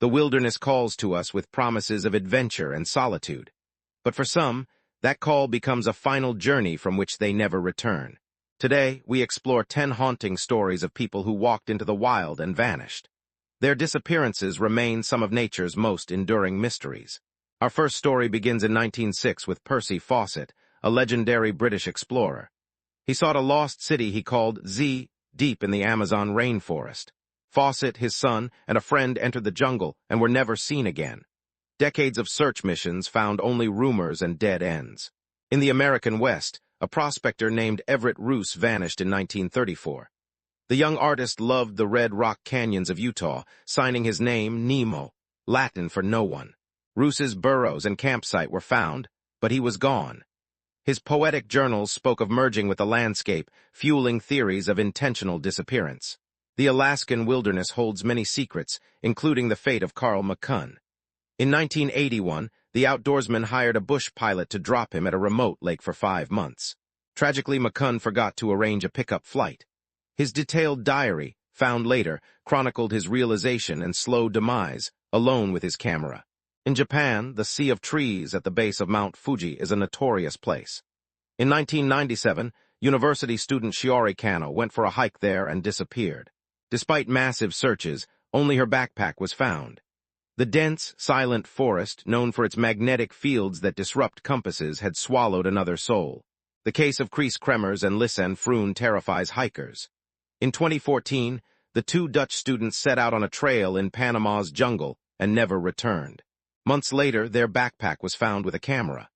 The wilderness calls to us with promises of adventure and solitude. But for some, that call becomes a final journey from which they never return. Today, we explore 10 haunting stories of people who walked into the wild and vanished. Their disappearances remain some of nature's most enduring mysteries. Our first story begins in 1906 with Percy Fawcett, a legendary British explorer. He sought a lost city he called Z, deep in the Amazon rainforest. Fawcett, his son, and a friend entered the jungle and were never seen again. Decades of search missions found only rumors and dead ends. In the American West, a prospector named Everett Ruess vanished in 1934. The young artist loved the red rock canyons of Utah, signing his name Nemo, Latin for no one. Ruess's burrows and campsite were found, but he was gone. His poetic journals spoke of merging with the landscape, fueling theories of intentional disappearance. The Alaskan wilderness holds many secrets, including the fate of McCunn. In 1981, the outdoorsman hired a bush pilot to drop him at a remote lake for 5 months. Tragically, McCunn forgot to arrange a pickup flight. His detailed diary, found later, chronicled his realization and slow demise, alone with his camera. In Japan, the sea of trees at the base of Mount Fuji is a notorious place. In 1997, university student Shiori Kano went for a hike there and disappeared. Despite massive searches, only her backpack was found. The dense, silent forest, known for its magnetic fields that disrupt compasses, had swallowed another soul. The case of Chris Kremers and Lisanne Froon terrifies hikers. In 2014, the 2 Dutch students set out on a trail in Panama's jungle and never returned. Months later, their backpack was found with a camera.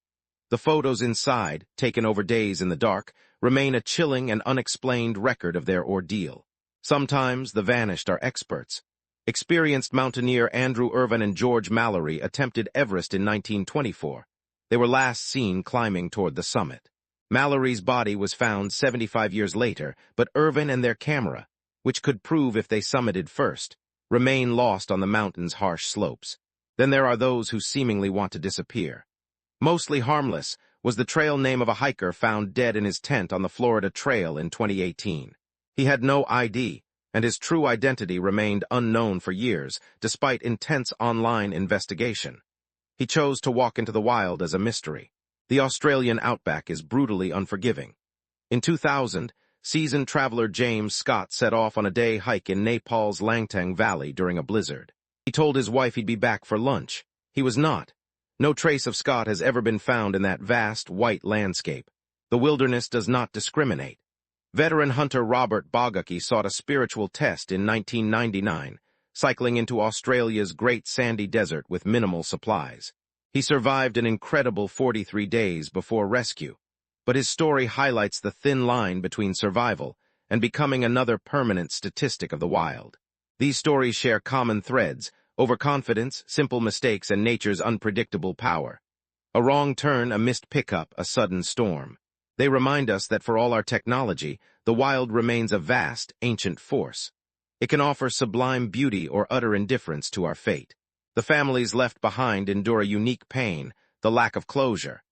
The photos inside, taken over days in the dark, remain a chilling and unexplained record of their ordeal. Sometimes the vanished are experts. Experienced mountaineer Andrew Irvin and George Mallory attempted Everest in 1924. They were last seen climbing toward the summit. Mallory's body was found 75 years later, but Irvin and their camera, which could prove if they summited first, remain lost on the mountain's harsh slopes. Then there are those who seemingly want to disappear. Mostly Harmless was the trail name of a hiker found dead in his tent on the Florida Trail in 2018. He had no ID, and his true identity remained unknown for years, despite intense online investigation. He chose to walk into the wild as a mystery. The Australian outback is brutally unforgiving. In 2000, seasoned traveler James Scott set off on a day hike in Nepal's Langtang Valley during a blizzard. He told his wife he'd be back for lunch. He was not. No trace of Scott has ever been found in that vast, white landscape. The wilderness does not discriminate. Veteran hunter Robert Bogucki sought a spiritual test in 1999, cycling into Australia's Great Sandy Desert with minimal supplies. He survived an incredible 43 days before rescue, but his story highlights the thin line between survival and becoming another permanent statistic of the wild. These stories share common threads: overconfidence, simple mistakes, and nature's unpredictable power. A wrong turn, a missed pickup, a sudden storm. They remind us that for all our technology, the wild remains a vast, ancient force. It can offer sublime beauty or utter indifference to our fate. The families left behind endure a unique pain, the lack of closure.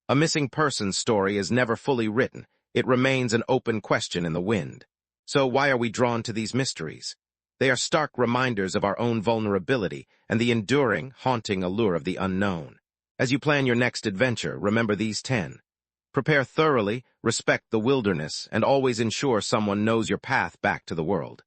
A missing person's story is never fully written. It remains an open question in the wind. So why are we drawn to these mysteries? They are stark reminders of our own vulnerability and the enduring, haunting allure of the unknown. As you plan your next adventure, remember these 10. Prepare thoroughly, respect the wilderness, and always ensure someone knows your path back to the world.